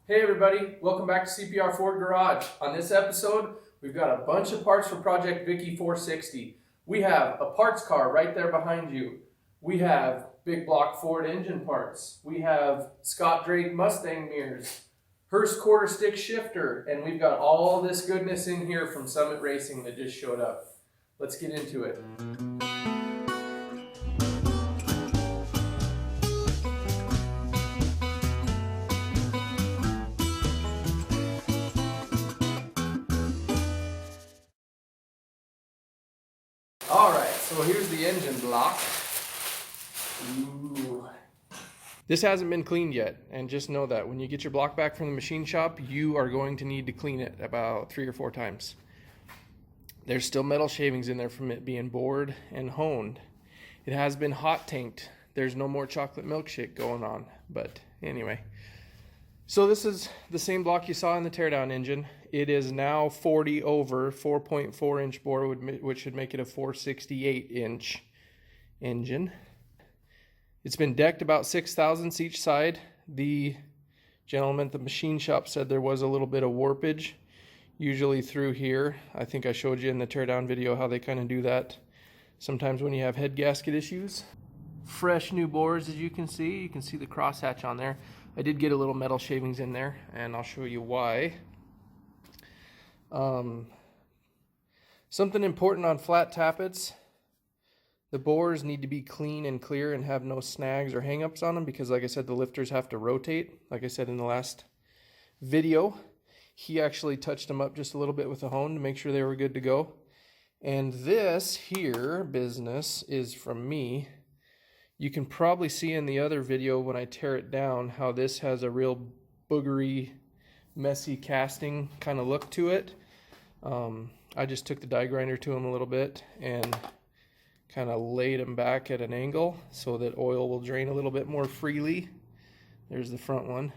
Hey everybody, welcome back to CPR Ford Garage. On this episode, we've got a bunch of parts for Project Vicky 460. We have a parts car right there behind you. We have big block Ford engine parts. We have Scott Drake Mustang mirrors, Hurst quarter stick shifter, and we've got all this goodness in here from Summit Racing that just showed up. Let's get into it. Alright, so here's the engine block. Ooh. This hasn't been cleaned yet, and just know that when you get your block back from the machine shop, you are going to need to clean it about 3 or 4 times. There's still metal shavings in there from it being bored and honed. It has been hot tanked. There's no more chocolate milkshake going on, but anyway. So this is the same block you saw in the teardown engine. It is now 40 over 4.4 inch bore, which should make it a 468 inch engine. It's been decked about 6 thousandths each side. The gentleman at the machine shop said there was a little bit of warpage, usually through here. I think I showed you in the teardown video how they kind of do that sometimes when you have head gasket issues. Fresh new bores, as you can see. You can see the crosshatch on there. I did get a little metal shavings in there, and I'll show you why. Something important on flat tappets: the bores need to be clean and clear and have no snags or hang-ups on them, because like I said, the lifters have to rotate. Like I said in the last video, he actually touched them up just a little bit with a hone to make sure they were good to go. And this here business is from me. You can probably see in the other video when I tear it down how this has a real boogery, messy casting kind of look to it. I just took the die grinder to them a little bit and kind of laid them back at an angle so that oil will drain a little bit more freely. There's the front one.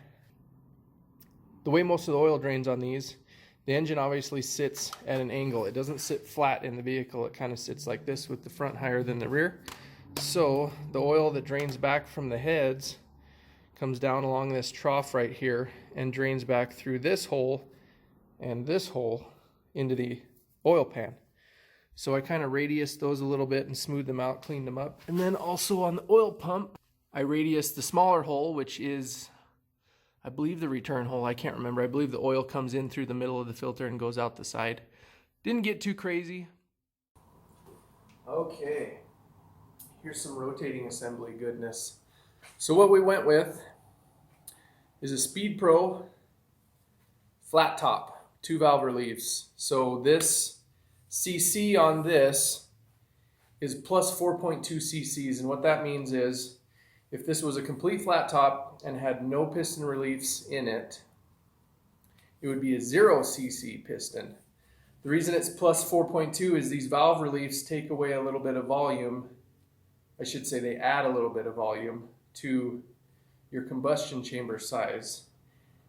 The way most of the oil drains on these, the engine obviously sits at an angle. It doesn't sit flat in the vehicle. It kind of sits like this with the front higher than the rear. So the oil that drains back from the heads comes down along this trough right here and drains back through this hole and this hole into the oil pan. So I kind of radiused those a little bit and smoothed them out, cleaned them up. And then also on the oil pump, I radiused the smaller hole, which is, I believe, the return hole. I can't remember. I believe the oil comes in through the middle of the filter and goes out the side. Didn't get too crazy. Okay. Here's some rotating assembly goodness. So what we went with is a Speed Pro flat top, 2 valve reliefs. So this CC on this is plus 4.2 cc's, and what that means is if this was a complete flat top and had no piston reliefs in it, it would be a 0 cc piston. The reason it's plus 4.2 is these valve reliefs take away a little bit of volume. I should say they add a little bit of volume to your combustion chamber size.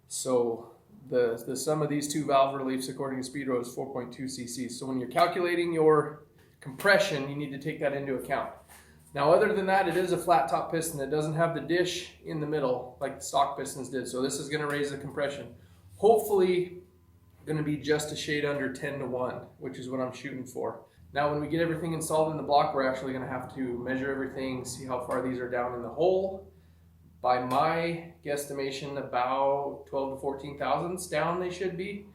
So the sum of these 2 valve reliefs according to Speed Pro is 4.2 cc. So when you're calculating your compression, you need to take that into account. Now other than that, it is a flat top piston. It doesn't have the dish in the middle like the stock pistons did. So this is going to raise the compression. Hopefully going to be just a shade under 10-to-1, which is what I'm shooting for. Now when we get everything installed in the block, we're actually going to have to measure everything, see how far these are down in the hole. By my guesstimation, about 12 to 14 thousandths down they should be,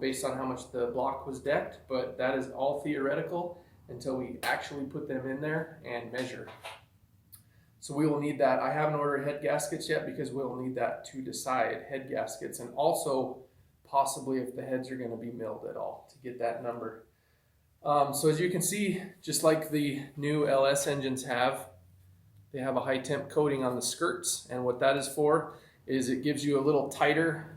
based on how much the block was decked, but that is all theoretical until we actually put them in there and measure. So we will need that. I haven't ordered head gaskets yet because we'll need that to decide head gaskets, and also possibly if the heads are going to be milled at all to get that number. So as you can see, just like the new LS engines have, they have a high temp coating on the skirts, and what that is for is it gives you a little tighter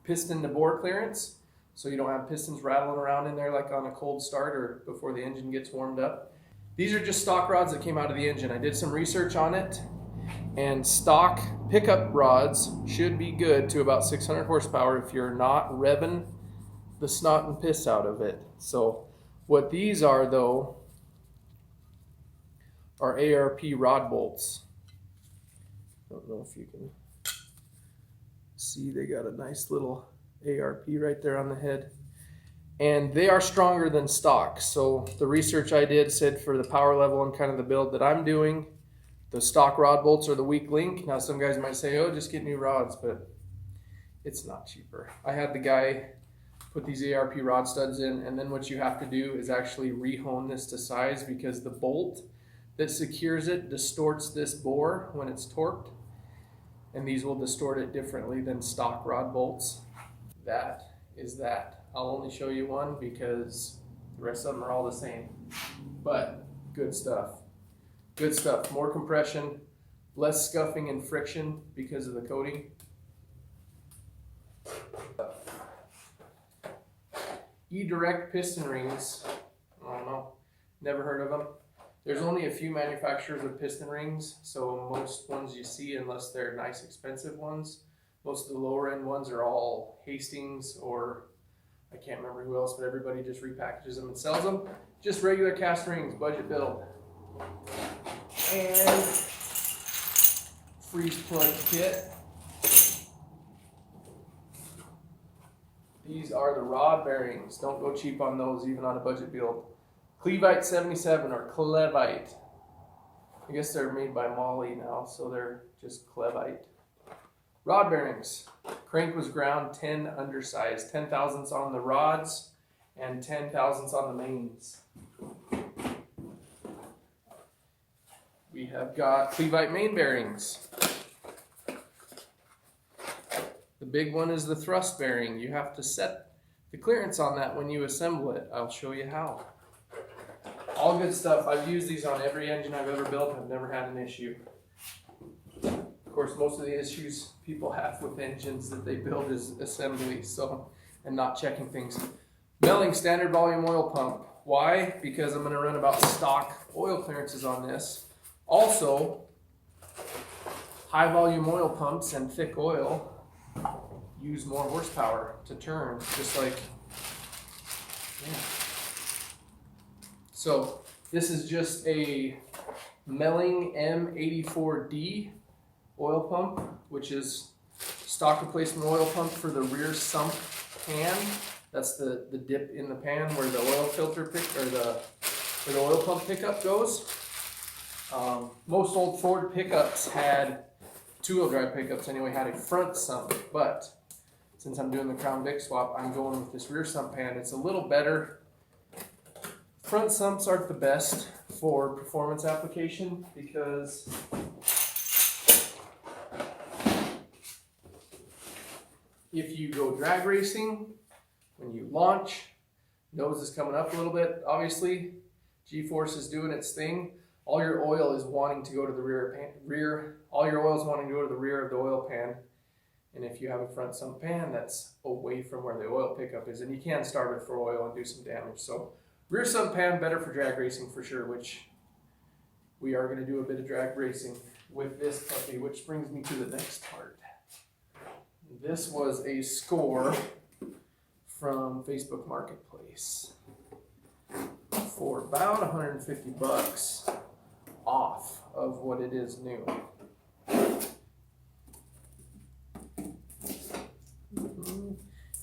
piston to bore clearance, so you don't have pistons rattling around in there like on a cold start or before the engine gets warmed up. These are just stock rods that came out of the engine. I did some research on it, and stock pickup rods should be good to about 600 horsepower if you're not revving the snot and piss out of it. So what these are, though, are ARP rod bolts. I don't know if you can see see they got a nice little ARP right there on the head. And they are stronger than stock. So the research I did said for the power level and kind of the build that I'm doing, the stock rod bolts are the weak link. Now some guys might say, oh, just get new rods, but it's not cheaper. I had the guy put these ARP rod studs in, and then what you have to do is actually re-hone this to size, because the bolt that secures it distorts this bore when it's torqued, and these will distort it differently than stock rod bolts. That is that. I'll only show you one because the rest of them are all the same, but good stuff. Good stuff. More compression, less scuffing and friction because of the coating. E-direct piston rings. I don't know. Never heard of them. There's only a few manufacturers of piston rings, so most ones you see, unless they're nice expensive ones, most of the lower end ones are all Hastings, or I can't remember who else, but everybody just repackages them and sells them. Just regular cast rings, budget build. And freeze plug kit. These are the rod bearings. Don't go cheap on those, even on a budget build. Clevite 77 or Clevite. I guess they're made by Molly now, so they're just Clevite. Rod bearings. Crank was ground 10 undersized. 10 thousandths on the rods and 10 thousandths on the mains. We have got Clevite main bearings. The big one is the thrust bearing. You have to set the clearance on that when you assemble it. I'll show you how. All good stuff. I've used these on every engine I've ever built. I've never had an issue. Of course, most of the issues people have with engines that they build is assembly, and not checking things. Melling standard volume oil pump. Why? Because I'm going to run about stock oil clearances on this. Also, high volume oil pumps and thick oil use more horsepower to turn, just like, yeah. So this is just a Melling M84D oil pump, which is stock replacement oil pump for the rear sump pan. That's the dip in the pan where the oil filter where the oil pump pickup goes. Most old Ford pickups had, two-wheel drive pickups anyway, had a front sump, but since I'm doing the Crown Vic swap, I'm going with this rear sump pan. It's a little better. Front sumps aren't the best for performance application because if you go drag racing, when you launch, nose is coming up a little bit, obviously, G-force is doing its thing. All your oil is wanting to go to the all your oil is wanting to go to the rear of the oil pan. And if you have a front sump pan, that's away from where the oil pickup is, and you can starve it for oil and do some damage. So rear sump pan, better for drag racing for sure, which we are going to do a bit of drag racing with this puppy, which brings me to the next part. This was a score from Facebook Marketplace for about 150 bucks off of what it is new.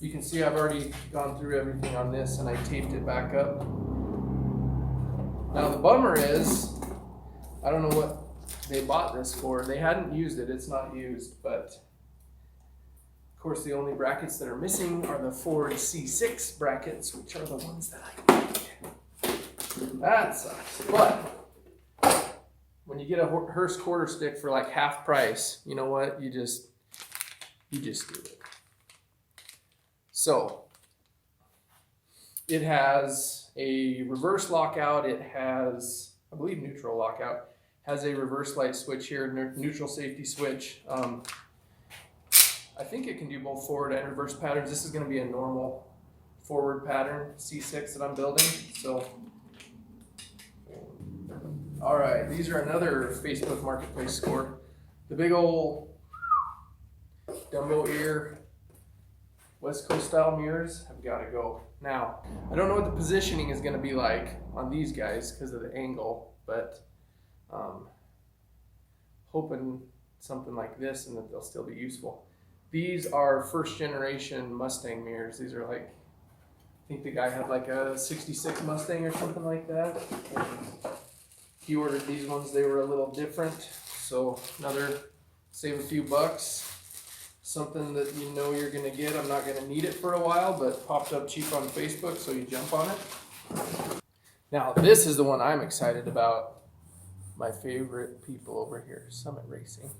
You can see I've already gone through everything on this and I taped it back up. Now the bummer is, I don't know what they bought this for. They hadn't used it, it's not used, but of course the only brackets that are missing are the Ford C6 brackets, which are the ones that I need. That sucks. But when you get a Hurst quarter stick for like half price, you know what? You just do it. So it has a reverse lockout. It has, I believe, neutral lockout. Has a reverse light switch here, neutral safety switch. I think it can do both forward and reverse patterns. This is going to be a normal forward pattern C6 that I'm building. So, all right, these are another Facebook Marketplace score. The big old Dumbo ear West Coast style mirrors have got to go. Now, I don't know what the positioning is going to be like on these guys because of the angle, but hoping something like this and that they'll still be useful. These are first generation Mustang mirrors. These are like, I think the guy had like a 66 Mustang or something like that. And he ordered these ones. They were a little different. So another, save a few bucks. Something that you know you're gonna get. I'm not gonna need it for a while, but popped up cheap on Facebook, so you jump on it. Now this is the one I'm excited about. My favorite people over here, Summit Racing.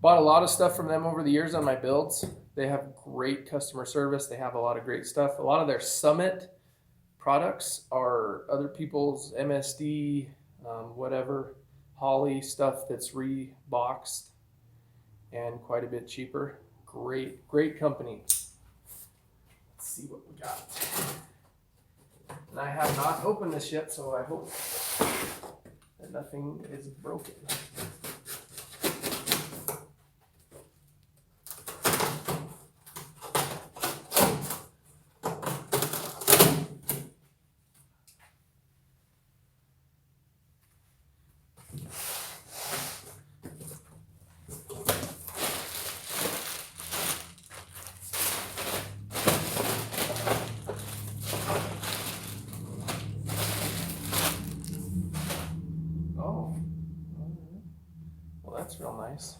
Bought a lot of stuff from them over the years on my builds. They have great customer service. They have a lot of great stuff. A lot of their Summit products are other people's MSD, whatever, Holley stuff that's reboxed and quite a bit cheaper. Great company. Let's see what we got. And I have not opened this yet, so I hope that nothing is broken. That's real nice.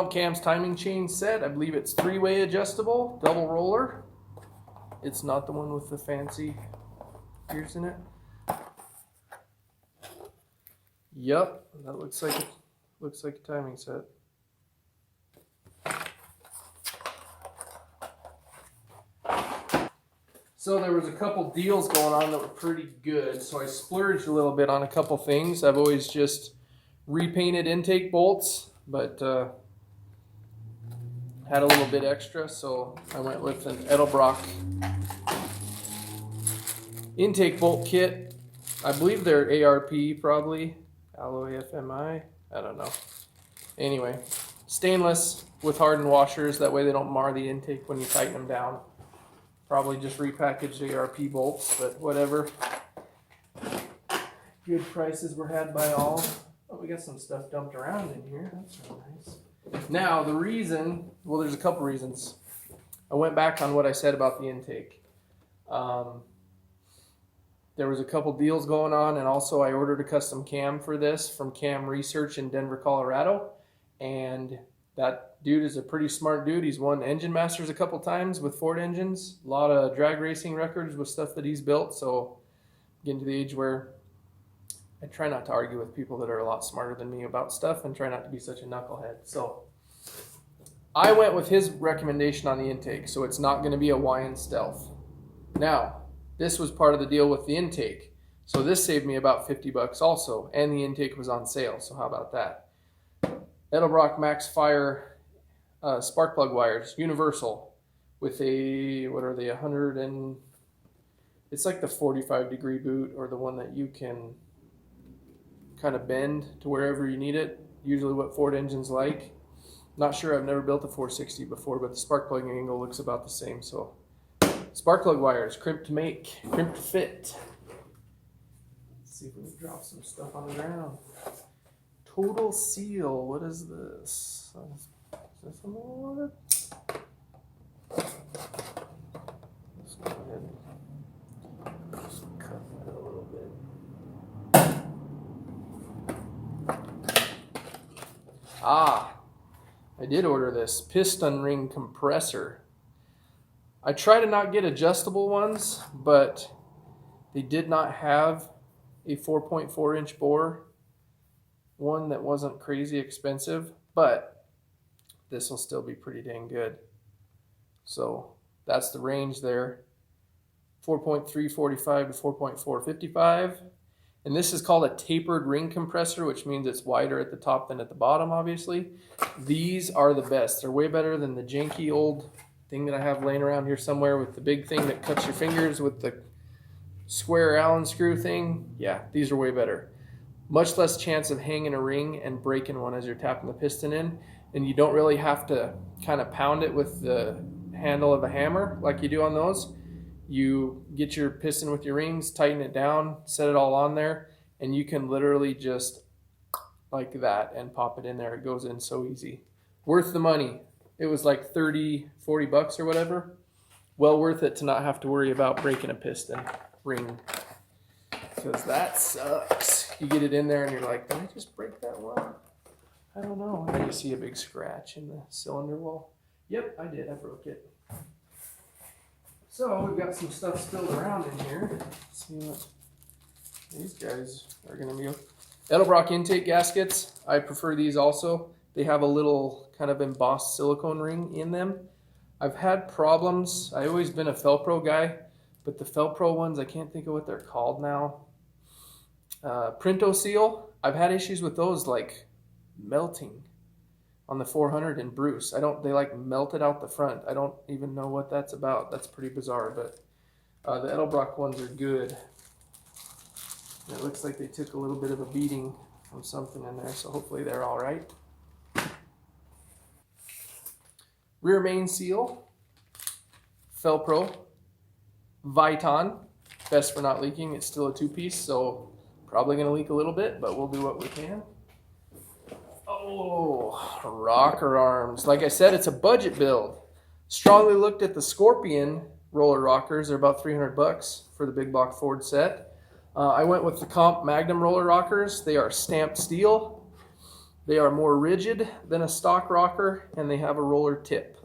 Cam's timing chain set. I believe it's 3-way adjustable, double roller. It's not the one with the fancy gears in it. Yep, that looks like a timing set. So there was a couple deals going on that were pretty good, so I splurged a little bit on a couple things. I've always just repainted intake bolts, but had a little bit extra, so I went with an Edelbrock intake bolt kit. I believe they're ARP probably, alloy FMI, I don't know. Anyway, stainless with hardened washers, that way they don't mar the intake when you tighten them down. Probably just repackaged ARP bolts, but whatever. Good prices were had by all. Oh, we got some stuff dumped around in here. That's real nice. Now, the reason, well, there's a couple reasons. I went back on what I said about the intake. There was a couple deals going on, and also I ordered a custom cam for this from Cam Research in Denver, Colorado. And that dude is a pretty smart dude. He's won Engine Masters a couple times with Ford engines. A lot of drag racing records with stuff that he's built. So getting to the age where I try not to argue with people that are a lot smarter than me about stuff and try not to be such a knucklehead. So I went with his recommendation on the intake. So it's not going to be a Hawaiian Stealth. Now, this was part of the deal with the intake. So this saved me about 50 bucks also. And the intake was on sale. So how about that? Edelbrock Max Fire spark plug wires, universal, with a, what are they, 100 and, it's like the 45-degree boot, or the one that you can kind of bend to wherever you need it, usually what Ford engines like. Not sure, I've never built a 460 before, but the spark plug angle looks about the same. So spark plug wires, crimp to make, crimp to fit. Let's see if we can drop some stuff on the ground. Total Seal, what is this? Is this some more? Let's go ahead and just cut that a little bit. Ah, I did order this piston ring compressor. I try to not get adjustable ones, but they did not have a 4.4 inch bore one that wasn't crazy expensive, but this will still be pretty dang good. So that's the range there, 4.345 to 4.455. And this is called a tapered ring compressor, which means it's wider at the top than at the bottom, obviously. These are the best. They're way better than the janky old thing that I have laying around here somewhere with the big thing that cuts your fingers with the square Allen screw thing. Yeah, these are way better. Much less chance of hanging a ring and breaking one as you're tapping the piston in. And you don't really have to kind of pound it with the handle of a hammer like you do on those. You get your piston with your rings, tighten it down, set it all on there, and you can literally just like that and pop it in there. It goes in so easy. Worth the money. It was like 30, 40 bucks or whatever. Well worth it to not have to worry about breaking a piston ring, because that sucks. You get it in there and you're like, did I just break that one? I don't know. And then you see a big scratch in the cylinder wall. Yep, I did. I broke it. So we've got some stuff spilled around in here. Let's see what these guys are going to be. Edelbrock intake gaskets. I prefer these also. They have a little kind of embossed silicone ring in them. I've had problems. I've always been a Felpro guy, but the Felpro ones, I can't think of what they're called now. Printo Seal. I've had issues with those, like melting on the 400 in Bruce. They like melted out the front. I don't even know what that's about. That's pretty bizarre, but the Edelbrock ones are good. And it looks like they took a little bit of a beating from something in there, so hopefully they're all right. Rear main seal, Felpro, Viton, best for not leaking. It's still a two-piece, so probably going to leak a little bit, but we'll do what we can. Oh, rocker arms. Like I said, it's a budget build. Strongly looked at the Scorpion roller rockers. They're about 300 bucks for the big block Ford set. I went with the Comp Magnum roller rockers. They are stamped steel. They are more rigid than a stock rocker, and they have a roller tip.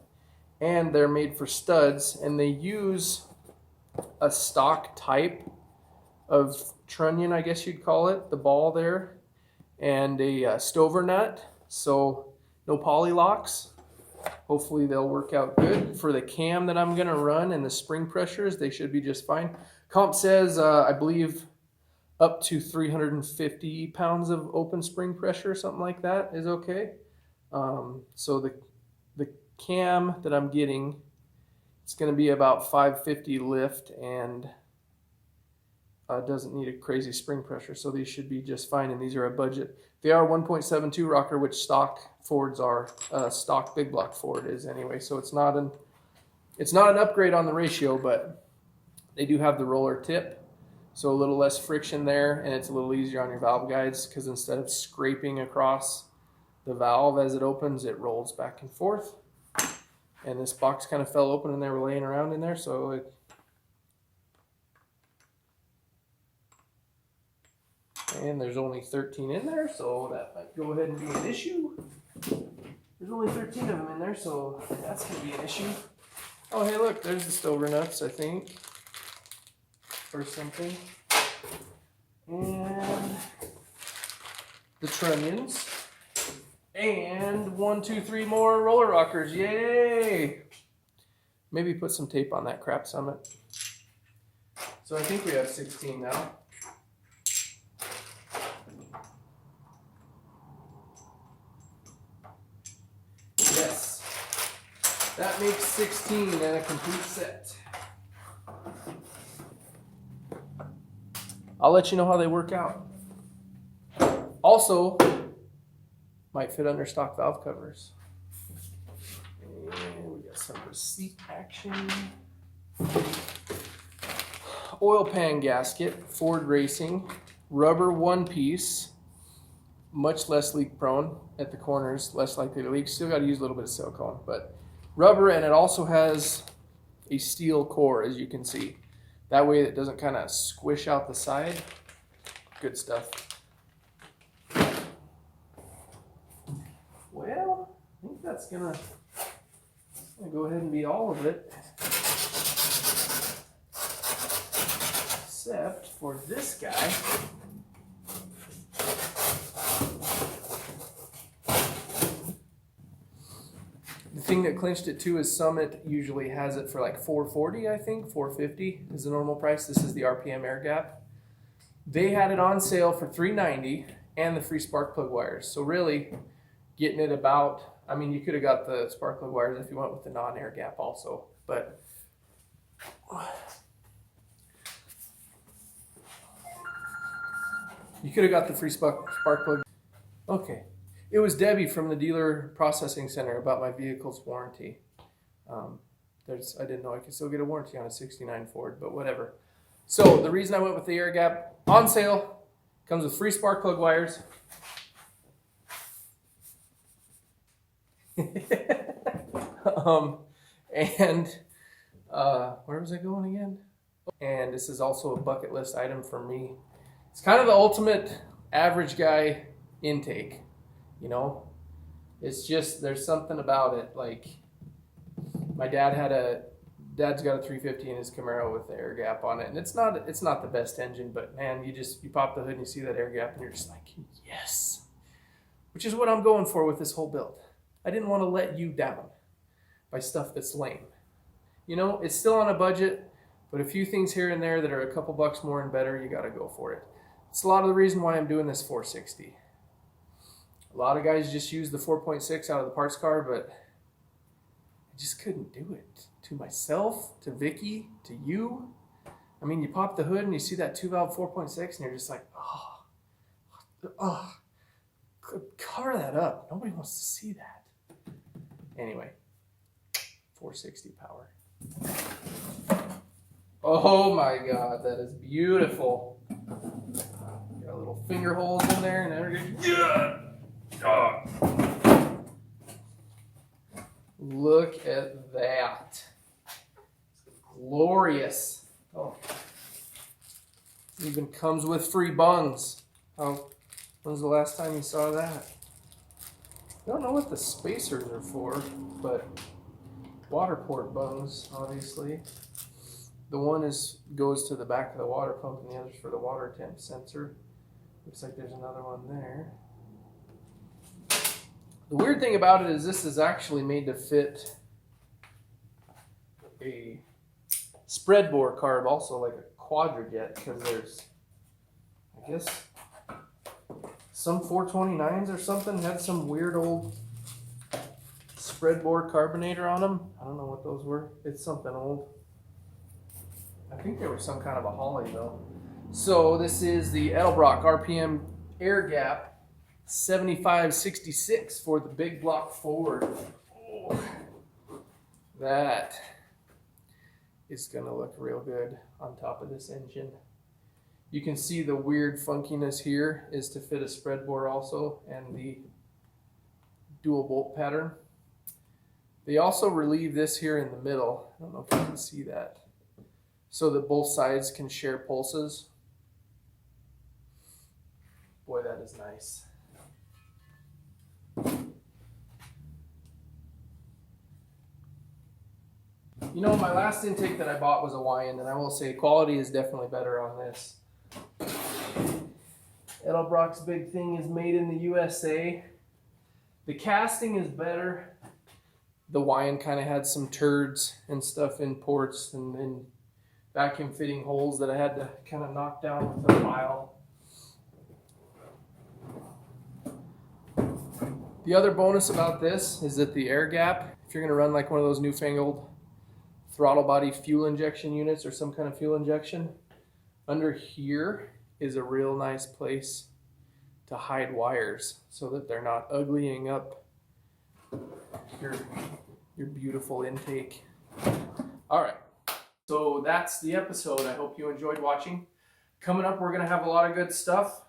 And they're made for studs, and they use a stock type of trunnion, I guess you'd call it, the ball there, and a stover nut, so no poly locks. Hopefully they'll work out good. For the cam that I'm going to run and the spring pressures, they should be just fine. Comp says, I believe, up to 350 pounds of open spring pressure, something like that, is okay. So the cam that I'm getting, it's going to be about 550 lift and doesn't need a crazy spring pressure, so these should be just fine, and these are a budget. They are 1.72 rocker, which stock Fords are. Stock big block Ford is anyway, so it's not an upgrade on the ratio, but they do have the roller tip, so a little less friction there, and it's a little easier on your valve guides, because instead of scraping across the valve as it opens, it rolls back and forth. And this box kind of fell open and they were laying around in there, so and there's only 13 in there, so that might go ahead and be an issue. There's only 13 of them in there, so that's going to be an issue. Oh, hey, look, there's the stover nuts, I think, or something. And the trunnions. And 1, 2, 3 more roller rockers. Yay! Maybe put some tape on that crap summit. So I think we have 16 now. Yes. That makes 16 and a complete set. I'll let you know how they work out. Also, might fit under stock valve covers. And we got some receipt action. Oil pan gasket, Ford Racing, rubber one piece, much less leak prone at the corners, less likely to leak. Still got to use a little bit of silicone, but rubber, and it also has a steel core, as you can see. That way it doesn't kind of squish out the side. Good stuff. Well, I think that's gonna go ahead and be all of it, except for this guy. The thing that clinched it too is Summit usually has it for like $440, I think. $450 is the normal price. This is the RPM air gap. They had it on sale for $390 and the free spark plug wires. So really, getting it about, I mean, you could have got the spark plug wires if you went with the non-air gap also, but you could have got the free spark plug. Okay, it was Debbie from the dealer processing center about my vehicle's warranty. I didn't know I could still get a warranty on a 69 Ford, but whatever. So the reason I went with the air gap, on sale, comes with free spark plug wires, And where was I going again? And this is also a bucket list item for me. It's kind of the ultimate average guy intake, you know? It's just, there's something about it. Like, my dad's got a 350 in his Camaro with the air gap on it. And it's not the best engine, but man, you pop the hood and you see that air gap and you're just like, yes. Which is what I'm going for with this whole build. I didn't want to let you down by stuff that's lame. You know, it's still on a budget, but a few things here and there that are a couple bucks more and better, you got to go for it. It's a lot of the reason why I'm doing this 460. A lot of guys just use the 4.6 out of the parts car, but I just couldn't do it. To myself, to Vicky, to you. I mean, you pop the hood and you see that 2-valve 4.6 and you're just like, cover that up. Nobody wants to see that. Anyway, 460 power. Oh my God, that is beautiful. Got little finger holes in there and everything. Yeah! Oh. Look at that. Glorious. Oh. Even comes with free bungs. Oh, when's the last time you saw that? I don't know what the spacers are for, but water port bungs, obviously. The one goes to the back of the water pump and the other's for the water temp sensor. Looks like there's another one there. The weird thing about it is this is actually made to fit a spread bore carb, also like a quadraget, because there's, I guess, some 429s or something had some weird old spread bore carbonator on them. I don't know what those were. It's something old. I think they were some kind of a Holly though. So this is the Edelbrock RPM air gap 7566 for the big block Ford. Oh, that is gonna look real good on top of this engine. You can see the weird funkiness here is to fit a spread bore also, and the dual bolt pattern. They also relieve this here in the middle. I don't know if you can see that. So that both sides can share pulses. Boy, that is nice. You know, my last intake that I bought was a Hawaiian, and I will say quality is definitely better on this. Edelbrock's big thing is made in the USA. The casting is better. The Hawaiian kind of had some turds and stuff in ports and vacuum fitting holes that I had to kind of knock down with a file. The other bonus about this is that the air gap, if you're going to run like one of those newfangled throttle body fuel injection units or some kind of fuel injection, under here is a real nice place to hide wires so that they're not uglying up your beautiful intake. All right, so that's the episode. I hope you enjoyed watching. Coming up, we're going to have a lot of good stuff.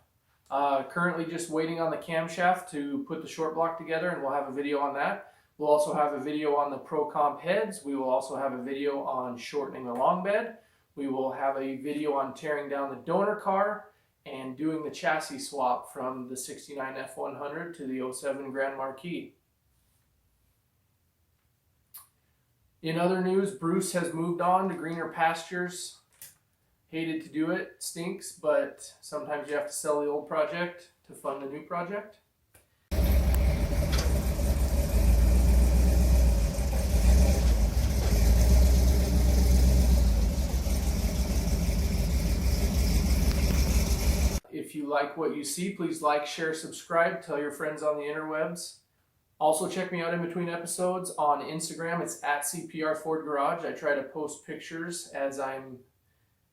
Currently just waiting on the camshaft to put the short block together, and we'll have a video on that. We'll also have a video on the Pro Comp heads. We will also have a video on shortening the long bed. We will have a video on tearing down the donor car and doing the chassis swap from the 69 F100 to the 07 Grand Marquis. In other news, Bruce has moved on to greener pastures. Hated to do it, stinks, but sometimes you have to sell the old project to fund the new project. If you like what you see, please like, share, subscribe, tell your friends on the interwebs. Also check me out in between episodes on Instagram. It's at CPR Ford Garage. I try to post pictures as I'm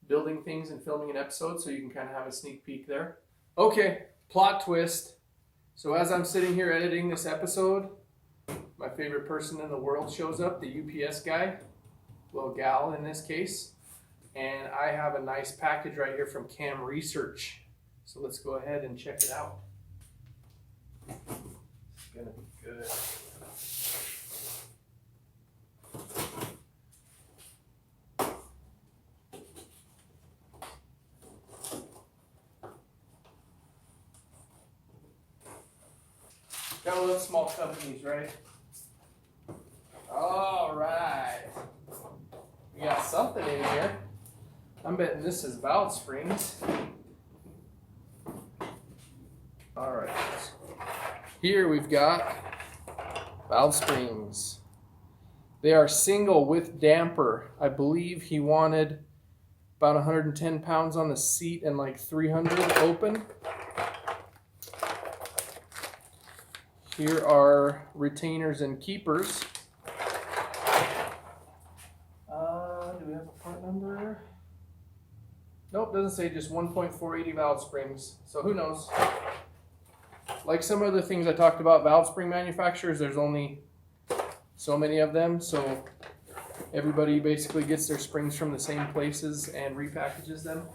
building things and filming an episode, so you can kind of have a sneak peek there. Okay, plot twist. So as I'm sitting here editing this episode, my favorite person in the world shows up, the UPS guy, well, gal in this case, and I have a nice package right here from Cam Research. So let's go ahead and check it out. It's gonna be good. Gotta love small companies, right? All right. We got something in here. I'm betting this is valve springs. All right. Here we've got valve springs. They are single with damper. I believe he wanted about 110 pounds on the seat and like 300 open. Here are retainers and keepers. Do we have a part number? Nope, doesn't say, just 1.480 valve springs. So who knows? Like some other things I talked about, valve spring manufacturers, there's only so many of them. So everybody basically gets their springs from the same places and repackages them.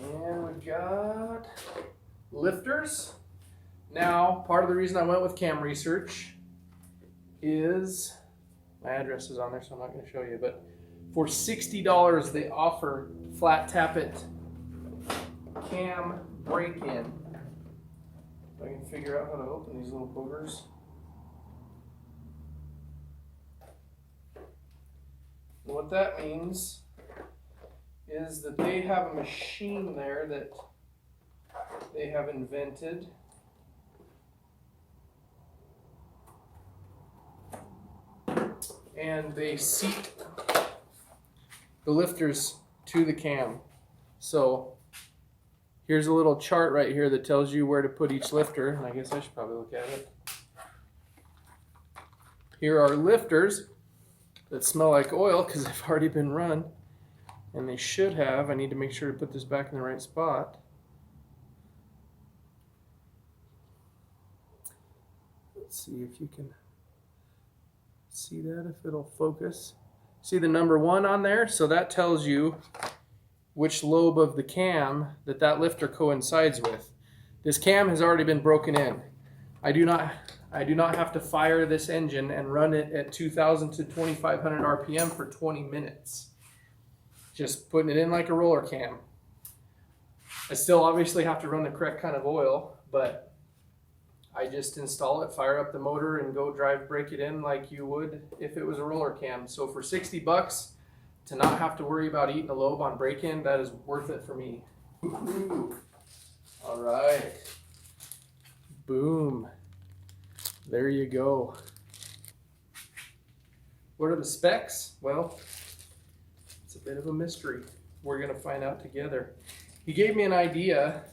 And we've got lifters. Now, part of the reason I went with Cam Research is, my address is on there, so I'm not going to show you, but for $60 they offer flat tappet cam break-in. If I can figure out how to open these little boogers. And what that means is that they have a machine there that they have invented. And they seat the lifters to the cam. So here's a little chart right here that tells you where to put each lifter. And I guess I should probably look at it. Here are lifters that smell like oil because they've already been run. And they should have. I need to make sure to put this back in the right spot. Let's see if you can see that, if it'll focus. See the number 1 on there? So that tells you which lobe of the cam that lifter coincides with. This cam has already been broken in. I do not have to fire this engine and run it at 2,000 to 2,500 RPM for 20 minutes. Just putting it in like a roller cam. I still obviously have to run the correct kind of oil, but I just install it, fire up the motor, and go break it in like you would if it was a roller cam. So for $60 to not have to worry about eating a lobe on break-in, that is worth it for me. Woo-hoo. All right. Boom. There you go. What are the specs? Well, it's a bit of a mystery. We're going to find out together. He gave me an idea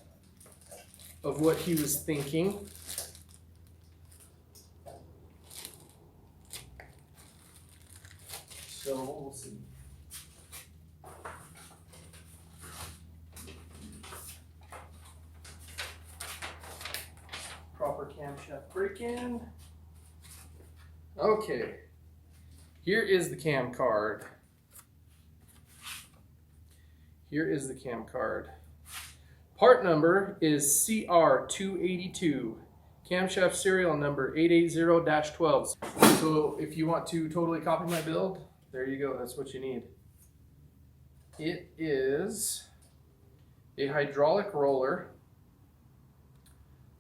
of what he was thinking. So we'll see. Proper camshaft break-in. Okay. Here is the cam card. Here is the cam card. Part number is CR282. Camshaft serial number 880-12. So if you want to totally copy my build, there you go, that's what you need. It is a hydraulic roller.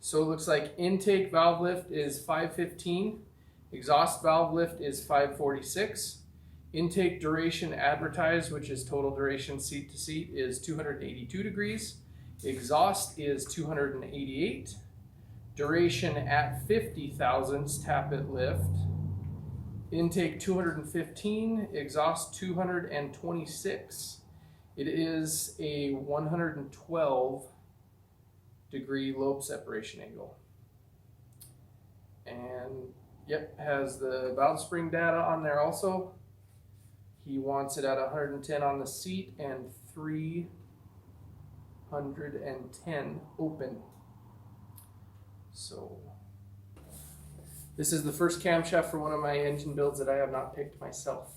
So it looks like intake valve lift is 515, exhaust valve lift is 546, intake duration advertised, which is total duration seat to seat, is 282 degrees, exhaust is 288, duration at 50 thousandths tappet lift, intake 215, exhaust 226. It is a 112 degree lobe separation angle. And yep, has the valve spring data on there also. He wants it at 110 on the seat and 310 open. So this is the first camshaft for one of my engine builds that I have not picked myself.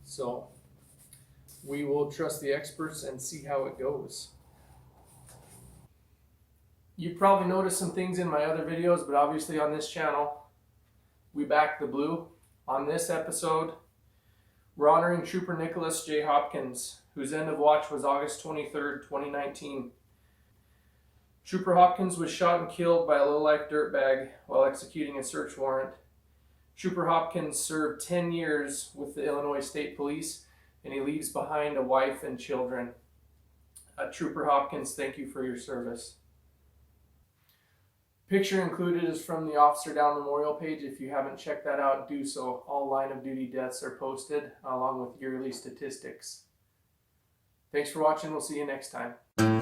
So we will trust the experts and see how it goes. You probably noticed some things in my other videos, but obviously on this channel, we back the blue. On this episode, we're honoring Trooper Nicholas J. Hopkins, whose end of watch was August 23rd, 2019. Trooper Hopkins was shot and killed by a low-life dirtbag while executing a search warrant. Trooper Hopkins served 10 years with the Illinois State Police, and he leaves behind a wife and children. Trooper Hopkins, thank you for your service. Picture included is from the Officer Down Memorial page. If you haven't checked that out, do so. All line of duty deaths are posted along with yearly statistics. Thanks for watching. We'll see you next time.